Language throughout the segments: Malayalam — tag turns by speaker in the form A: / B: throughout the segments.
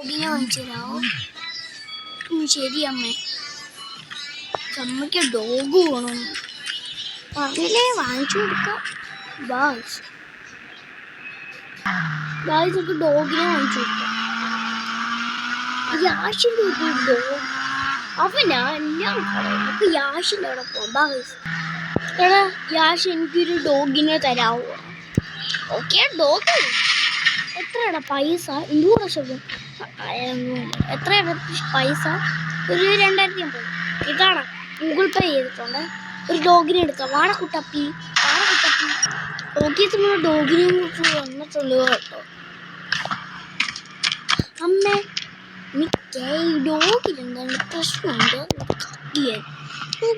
A: ഡോഗിനെ വാങ്ങിച്ചു തരാമോ? ശരി അമ്മേ. അമ്മയ്ക്ക് ഡോഗ് വേണം പറഞ്ഞില്ലേ, വാങ്ങിച്ചു കൊടുക്കാം. ബാസ് നമുക്ക് ഡോഗിനെ വാങ്ങിച്ചു കൊടുക്കാം. യാഷിൻ്റെ ഒരു ഡോഗ് അവനാ ഞാൻ നമുക്ക് യാഷിൻ്റെ അവിടെ പോകാം. ബാസ് എടാ യാഷ് എനിക്കൊരു ഡോഗിനെ തരാമോ? ഓക്കെ ഡോഗ് എത്രയാണ് പൈസ? 200 ലക്ഷം. എത്രയാണ് പൈസ? ഒരു 2500. ഇതാണ് ഗൂഗിൾ പേ ചെയ്തിട്ടുണ്ട്. ഒരു ഡോഗിനെ എടുക്കാം. വാടക്കുട്ടപ്പി ഓക്കെ. നമ്മൾ ഡോഗിനെ കുറിച്ച് വന്നിട്ടുള്ളൂ കേട്ടോ. അമ്മ മിക്ക ഈ ഡോഗിനെന്താണ് പ്രശ്നമുണ്ട്?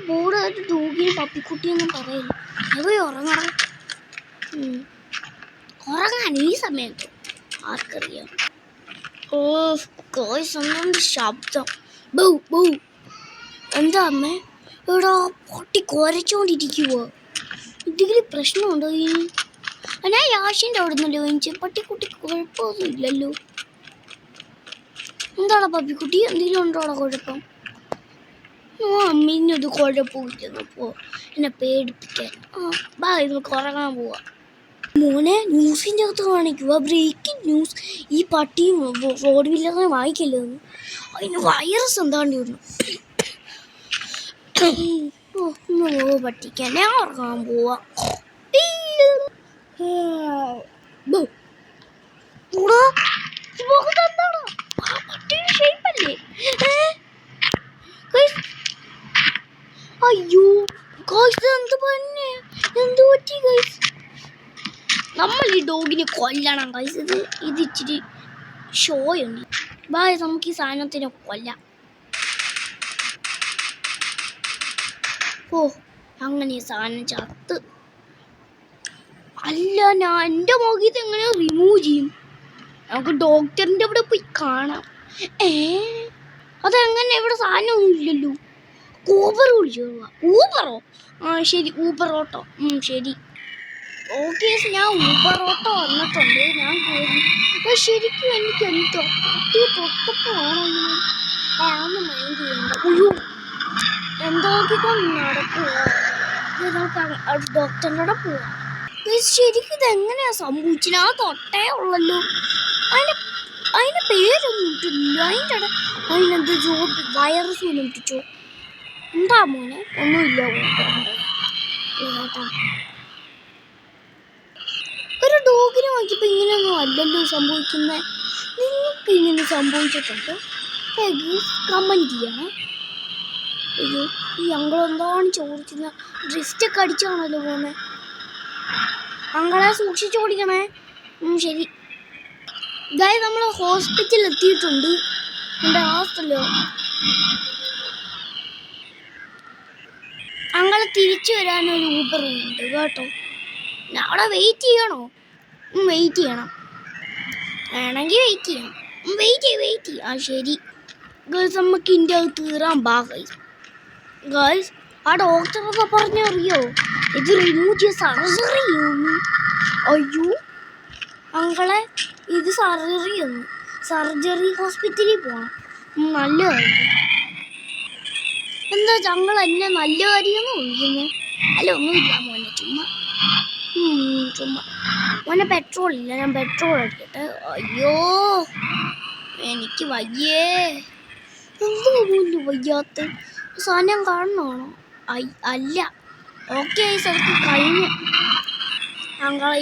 A: ബോർഡ് ഒരു ഡോഗിന് പപ്പിക്കുട്ടിയൊന്നും പറയില്ല. അത് ഉറങ്ങാൻ ഈ സമയത്ത് ആർക്കറിയാം. ഓ ഗോയ്സ് ഒന്നും ശബ്ദം ബൗ ബൗ. എന്താ അമ്മേ ഇവിടെ പൊട്ടി കുരച്ചോണ്ടിരിക്കുവോ? എന്തെങ്കിലും പ്രശ്നമുണ്ടോ? ഇനി ഞാൻ യാഷിൻ്റെ അവിടെ നിന്നല്ലോ എനിക്ക് പട്ടിക്കുട്ടി കുഴപ്പമൊന്നും ഇല്ലല്ലോ. എന്താണ് പപ്പിക്കുട്ടി എന്തെങ്കിലും ഉണ്ടോ അവിടെ കുഴപ്പം? അമ്മീനത് കുഴപ്പമില്ലപ്പോ എന്നെ പേടിപ്പിക്കാൻ. ബാ നമുക്ക് ഉറങ്ങാൻ പോവാ. മോനെ ന്യൂസിൻ്റെ അകത്ത് കാണിക്കുക ബ്രേക്കിംഗ് ന്യൂസ്. ഈ പട്ടിയും റോഡ് വില്ലാതെ വായിക്കല്ലോ. അതിന് വൈറസ് എന്താണ്ട് വന്നു. പട്ടിക്കാൻ ഞാൻ ഉറങ്ങാൻ പോവാ. അയ്യോ എന്ത് പന്നെ എന്ത് പറ്റി? നമ്മൾ ഈ ഡോഗിനെ കൊല്ലണം. ഇത് ഇച്ചിരി ഷോയുണ്ട്. ബായ് നമുക്ക് ഈ സാധനത്തിനെ കൊല്ലാം. ഓ അങ്ങനെ ഈ സാധനം ചത്ത്. അല്ല ഞാൻ എൻ്റെ മുഖത്ത് എങ്ങനെ റിമൂവ് ചെയ്യും? നമുക്ക് ഡോക്ടറിൻ്റെ അവിടെ പോയി കാണാം. അതെങ്ങനെ? ഇവിടെ സാധനമൊന്നും ഇല്ലല്ലോ. ഊബർ വിളിച്ചു. ഊബറോ? ശരി ഊബർ ഓട്ടോ. ശരി ഓക്കെ. ഞാൻ ഊബർ ഓട്ടോ വന്നിട്ടുണ്ട്. ഞാൻ കയറി. ശരിക്കും എനിക്ക് എന്തോ തൊട്ടപ്പോഴാണെങ്കിലും ഒന്ന് മൈൻഡ് ചെയ്യണ്ട. അയ്യോ എന്തൊക്കെക്കൊണ്ട് നടക്കുക. നമുക്ക് ഡോക്ടറിൻ്റെ അവിടെ പോവാം. ശരിക്കും ഇതെങ്ങനെയാ സംഭവിച്ചത്? ആ തൊട്ടേ ഉള്ളല്ലോ. അതിൻ്റെ പേരൊന്നും ഇട്ടില്ല. അതിനെന്ത് വൈറസ് ഒന്നും ഇട്ടിച്ചോ? എന്താ മോനെ? ഒന്നുമില്ല. ഒരു ഡോഗിനെ വാങ്ങിച്ചപ്പോൾ ഇങ്ങനെയൊന്നും അല്ലല്ലോ സംഭവിക്കുന്നത്. നിങ്ങൾക്ക് ഇങ്ങനെ സംഭവിച്ചിട്ടുണ്ടോ? കമൻറ്റ് ചെയ്യണേ. അയ്യോ ഈ അങ്കളെന്താണ് ചോദിക്കുന്നത്? ഡ്രിസ്റ്റൊക്കെ അടിച്ചാണല്ലോ പോകുന്നത്. അങ്കളെ സൂക്ഷിച്ച് ഓടിക്കണേ. ശരി ഇതായി നമ്മൾ ഹോസ്പിറ്റലിൽ എത്തിയിട്ടുണ്ട്. എൻ്റെ ഹോസ്റ്റലോ അങ്ങളെ തിരിച്ചു വരാനൊരു ഊബർ ഉണ്ട് കേട്ടോ. അവിടെ വെയിറ്റ് ചെയ്യണോ? വെയിറ്റ് ചെയ്യണം. വേണമെങ്കിൽ വെയിറ്റ് ചെയ്യണം. വെയിറ്റ് ചെയ്യും. ശരി ഗേൾസ് നമുക്ക് ഇതിൻ്റെ അകത്ത് കയറാൻ ബാ. ഗേൾസ് ആ ഡോക്ടറൊക്കെ പറഞ്ഞറിയോ ഇത് റിമൂവ് ചെയ്യ സർജറി ചെയ്യുന്നു. അയ്യോ അങ്കളെ ഇത് സർജറി ചെയ്യുന്നു. സർജറി ഹോസ്പിറ്റലിൽ പോകണം. നല്ല കാര്യം. എന്താ ഞങ്ങൾ എന്നെ നല്ല കാര്യമെന്ന് വിളിക്കുന്നു? അല്ല ഒന്നുമില്ല മോനെ, ചുമ്മാ മോനെ പെട്രോൾ ഇല്ല. ഞാൻ പെട്രോൾ അടിക്കട്ടെ. അയ്യോ എനിക്ക് വയ്യേ. എന്തോ പോലും വയ്യാത്ത സാധനം കാണണമാണോ? അല്ല ഓക്കെ അതൊക്കെ കഴിഞ്ഞു. ഞങ്ങളെ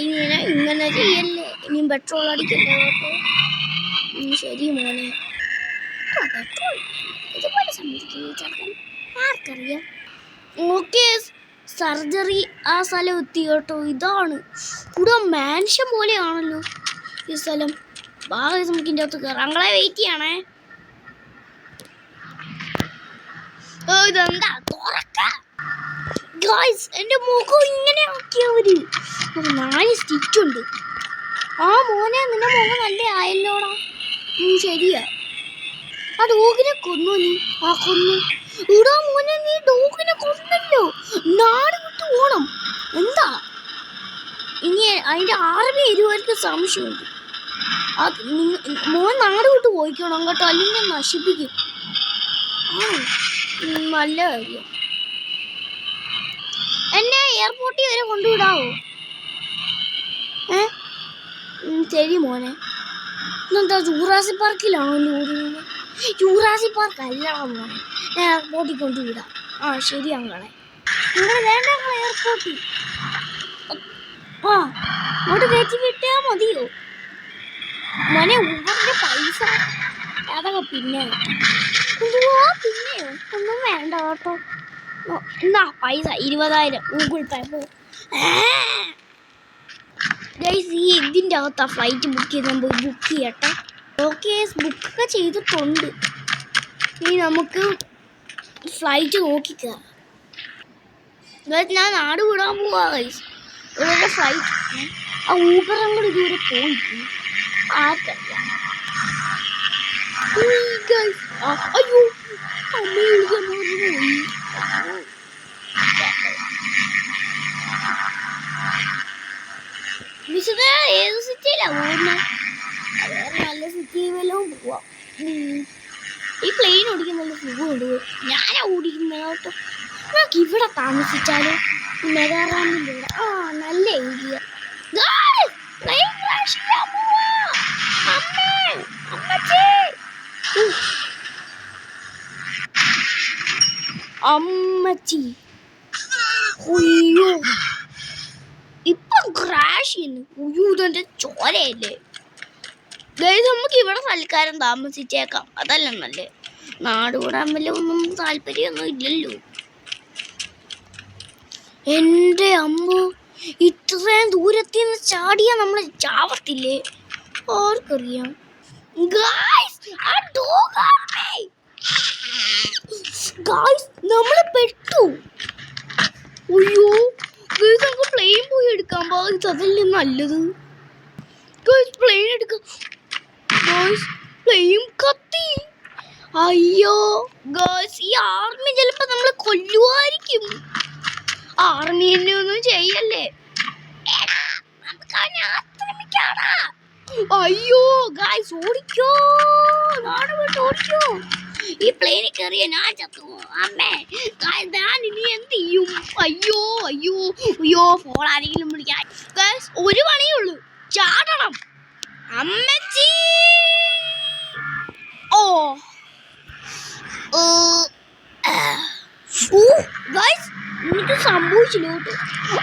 A: ഇങ്ങനെ ചെയ്യല്ലേ. ഇനിയും പെട്രോൾ അടിക്കല്ലേ കേട്ടോ. ശരി മോനെ. പെട്രോൾ ഇതുപോലെ സംഭവിക്കുന്നു ചേർക്കാൻ ആർക്കറിയാം. ഓക്കെ സർജറി ആ സ്ഥലം എത്തി കേട്ടോ. ഇതാണ് കൂടെ മാൻഷൻ പോലെയാണല്ലോ ഈ സ്ഥലം. ബാക്കി നമുക്ക് ഇതിൻ്റെ അകത്ത് കയറാം. അങ്ങളെ വെയിറ്റ് ചെയ്യണേ. ഇതെന്താ തുറക്ക ഗായ്സ്. എൻ്റെ മുഖം ഇങ്ങനെ ആക്കിയവര് 4 സ്റ്റിച്ചുണ്ട്. മോനെ നിന്റെ മുഖം നല്ല ആയല്ലോടാ. ശരിയാ. ആ ഡോഗിനെ കൊന്നു നീ. കൊന്നു. ഇടാ മോനെ നീ ഡോഗിനെ കൊന്നല്ലോ. നാട് വിട്ട് പോണം. എന്താ ഇനി അതിൻ്റെ ആർമി വരുവാർക്ക് സംശയമുണ്ട്. മോൻ നാട് വിട്ട് പോയിക്കണം കേട്ടോ, അല്ലെങ്കിൽ നശിപ്പിക്കും. നല്ല കാര്യം. എന്നെ എയർപോർട്ടിൽ വരെ കൊണ്ടുവിടാവോ? ശരി മോനെ. ഇന്നെന്താ ജൂറാസിക് പാർക്കിലാണോ എൻ്റെ ഓടുന്നത്? ജൂറാസിക് പാർക്ക് അല്ലടാ മോനെ, ഞാൻ എയർപോർട്ടിൽ കൊണ്ടുവിടാം. ശരി അങ്ങളെ. നിങ്ങൾ വേണ്ട എയർപോർട്ടിൽ. അങ്ങോട്ട് കയറ്റി വിട്ടാൽ മതിയോ മോനെ? ഊബറിൻ്റെ പൈസ അതൊക്കെ പിന്നെ പിന്നെയോ ഒന്നും വേണ്ട കേട്ടോ. എന്നാ പൈസ 20,000 ഗൂഗിൾ പേ പോ. ഈ ഇതിൻ്റെ അകത്താ ഫ്ലൈറ്റ് ബുക്ക് ചെയ്ത് നമ്മൾ ബുക്ക് ചെയ്യട്ടെ. ഓക്കെ, ബുക്കൊക്കെ ചെയ്തിട്ടുണ്ട്. ഇനി നമുക്ക് ഫ്ലൈറ്റ് നോക്കിക്കാം. ഞാൻ നാട് വിടാൻ പോവാ ഗൈസ്. ഇവരുടെ ഫ്ലൈറ്റ് ഊബർ അങ്ങോട്ട് ഇതുവരെ പോയിട്ട് ആർക്കറിയാം. അയ്യോ അമ്മ വിളിക്കാൻ പോയി. വിശുദ്ധ ഏത് സിറ്റിയിലാ പോകുന്നത്? വേറെ നല്ല സിറ്റിയിൽ വല്ലതും പോവാം. ഈ പ്ലെയിൻ ഓടിക്കുന്ന നല്ല സുഖമുണ്ട്. ഞാനാ ഓടിക്കുന്നത് കേട്ടോ. നമുക്ക് ഇവിടെ താമസിച്ചാലോ? മെഗാറാമിൻ്റെ ഇവിടെ. നല്ല ഏരിയ. അമ്മച്ചി അയ്യോ ഇപ്പം ക്രാഷ് ചെയ്യുന്നു. ഉയ്യൂതന്റെ ചോരയല്ലേ ഗൈസ്. നമുക്ക് ഇവിടെ സൽക്കാരം താമസിച്ചേക്കാം, അതല്ല നല്ലേ. നാട് കൂടാൻ വല്ല ഒന്നും താല്പര്യമൊന്നും ഇല്ലല്ലോ. എൻ്റെ അമ്മ, ഇത്രയും ദൂരത്തിൽ നിന്ന് ചാടിയാ നമ്മൾ ചാവത്തില്ലേ? ആർക്കറിയാം ഗൈസ്. നമ്മള് പെട്ടു. അയ്യോ ഗൈസ്, നമുക്ക് പ്ലെയിൻ പോയി എടുക്കാൻ പാടില്ല, അതല്ലേ നല്ലത്. ഗൈസ് പ്ലെയിൻ എടുക്കാം. ഗൈസ് പ്ലെയിൻ കത്തി. അയ്യോ ഗൈസ്, ഈ ആർമി ചിലപ്പോ നമ്മളെ കൊല്ലുമായിരിക്കും. ആർമി എന്നെ ഒന്നും ചെയ്യല്ലേ. അയ്യോ ഗൈസ് ഓടിക്കോ, നാട് വിട്ട് ഓടിക്കോ. ഈ പ്ലെയിനിൽ കയറിയ ഞാൻ ചത്തു. അമ്മേ ഞാൻ ഇനി എന്ത് ചെയ്യും? അയ്യോ അയ്യോ അയ്യോ, ഫോൺ ആരെങ്കിലും വിളിക്കാൻ. ഗൈസ് ഒരു പണിയുള്ളൂ, ചാടണം. അമ്മച്ചി ഗൈസ് എനിക്ക് സംഭവിച്ചില്ല കേട്ടോ.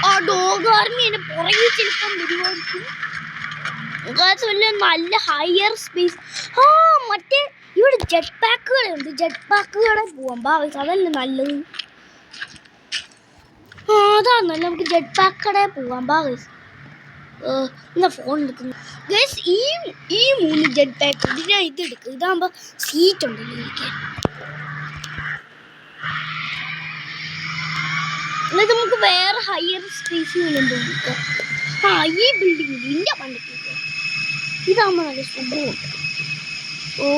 A: ആ ഡോഗ് ആർമി എന്നെ പുറകെ ചിലപ്പം വരുമായിരിക്കും. വല്ല നല്ല ഹയർ സ്പേസ്. മറ്റേ ഇവിടെ ജെറ്റ് പാക്കുകളുണ്ട്. ജെറ്റ് പാക്കുകളെ പോവാം ഗൈസ്, അതല്ലേ നല്ലത്. അതാണല്ലോ, നമുക്ക് ജെറ്റ് പാക്കടെ പോവാം ഗൈസ്. എന്നാ ഫോൺ എടുക്കുന്നു ഗൈസ്. ഈ 3 ജെറ്റ് പാക്ക് ഇതിനാ ഇതെടുക്കും. ഇതാകുമ്പോൾ സീറ്റ് ഉണ്ടല്ലോ ഇരിക്കാൻ. എന്നിട്ട് നമുക്ക് വേറെ ഹയർ സ്പേസുകളും പോയിരിക്കാം. ഈ ബിൽഡിംഗ് ഇതിൻ്റെ പണ്ടൊക്കെ ഇതാകുമ്പോൾ നല്ല സുഖമുണ്ട്.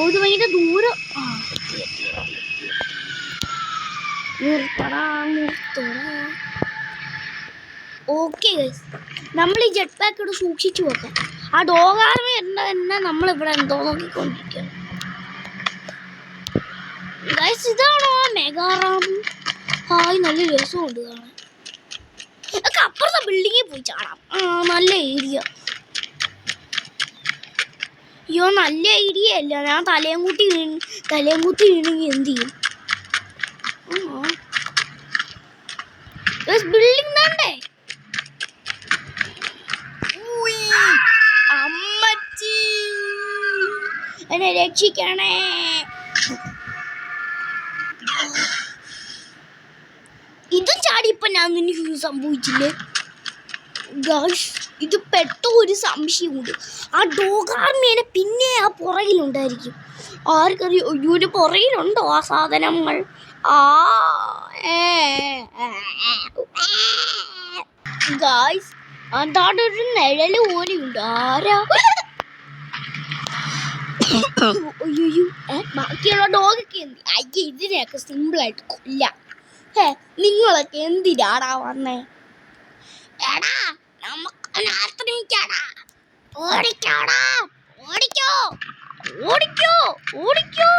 A: ഇത് ഭയങ്കര ദൂരം. ഓക്കെ ഗൈസ്, നമ്മൾ ഈ ജെറ്റ് പാക്ക് ഇവിടെ സൂക്ഷിച്ചു വെക്കാം. ആ ഡോഗ് ആർമി തന്നെ നമ്മളിവിടെ എന്തോ നോക്കിക്കൊണ്ടിരിക്കുകയാണ് ഗൈസ്. ഇതാണോ മെഗാറാം? നല്ല രസമുണ്ട് കാണാൻ. ഒക്കെ അപ്പുറത്തെ ബിൽഡിങ്ങിൽ പോയി ചാടാം. നല്ല ഏരിയ. അയ്യോ നല്ല ഏരിയ അല്ല. ഞാൻ തലയും കുത്തി വീണെങ്കിൽ എന്ത് ചെയ്യും? ബിൽഡിംഗ് തന്നെ. അമ്മച്ചി എന്നെ രക്ഷിക്കണേ. ഇതും ചാടി ഇപ്പൊ ഞാൻ എനിക്ക് സംഭവിച്ചില്ലേ ഗൈസ്? ഇത് പെട്ട ഒരു സംശയമുണ്ട്. ആ ഡോഗ് ആർമിയെ പിന്നെ ആ പുറകിലുണ്ടായിരിക്കും. ആർക്കറിയോ? അയ്യോന്റെ പുറകിലുണ്ടോ ആ സാധനങ്ങൾ? ഗൈസ് അതാണ് ഒരു നിഴല് പോലെയുണ്ട്. ആരാ? അയ്യോ ബാക്കിയുള്ള ഡോഗൊക്കെ എന്ത്? അയ്യ ഇതിനെയൊക്കെ സിമ്പിളായിട്ട് കൊല്ലാം. നിങ്ങളൊക്കെ എന്തിനാടാ വന്നേ? എടാ നമുക്ക് ഓടിക്കാടാ, ഓടിക്കോ ഓടിക്കോ ഓടിക്കോ.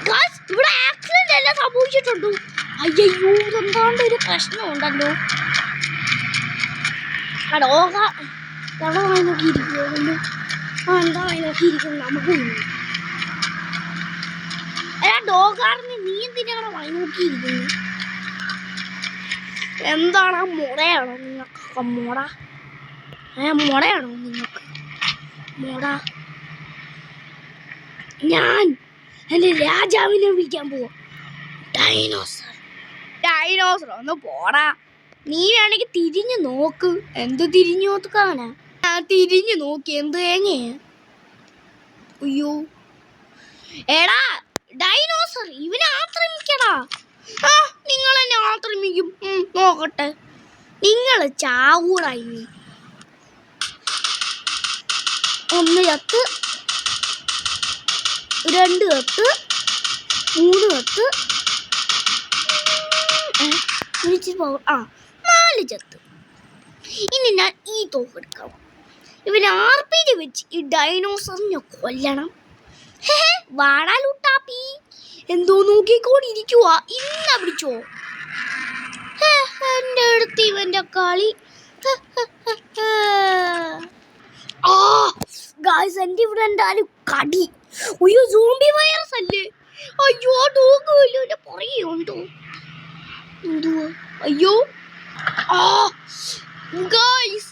A: ഗായ്സ്, ഇവിടെ ആക്സിഡന്റ് എല്ലാം സംഭവിച്ചിട്ടുണ്ട്. അയ്യോ, എന്താണ്ട് ഒരു പ്രശ്നമുണ്ടല്ലോ. ആ ഡോഗ എവിടെ വായി നോക്കിയിരിക്കുന്നു. എന്താ വായി നോക്കിയിരിക്കുന്നു നമുക്ക്. ഡോഗാറിന് നീ എന്തിനാണ് വായി നോക്കിയിരിക്കുന്നത്? എന്താണ് മുടയാണോ നിങ്ങൾക്ക്? മുടയാണോ നിങ്ങൾക്ക്? മുട. ഞാൻ എൻ്റെ രാജാവിനെ വിളിക്കാൻ പോവാ. ഡൈനോസർ ഒന്ന് പോടാ. നീ വേണമെങ്കിൽ തിരിഞ്ഞു നോക്ക്. എന്ത് തിരിഞ്ഞു നോക്കാനാ? തിരിഞ്ഞു നോക്കി എന്ത് തേങ്ങയാ? അയ്യോ എടാ ഡൈനോസർ, ഇവനെ ആക്രമിക്കടാ. നിങ്ങൾ എന്നെ ആക്രമിക്കും. നോക്കട്ടെ, നിങ്ങൾ ചാവൂടായി. ഒന്ന് കത്ത്, 2 കത്ത്, 3 കത്ത്, 4 ചത്ത്. ഇനി ഞാൻ ഈ തോക്കെടുക്കാം. ഇവനെ RPG വെച്ച് ഈ ഡൈനോസറിനെ കൊല്ലണം. വാടാലൂട്ടാപ്പി എന്തോ നോക്കിക്കോണ്ടിരിക്കുക. ഇന്ന പിടിച്ചോ. എൻ്റെ അടുത്ത് ഇവന്റെ കളി. ഗായ്സ്, എൻ്റെ ഇവിടെ എന്തായാലും കടി. അയ്യോ, സോംബി വൈറസ് അല്ലേ? അയ്യോ, ഡോഗ് വലിയ പുറകെ ഉണ്ടോ? എന്തുവാ? അയ്യോ ഗായ്സ്,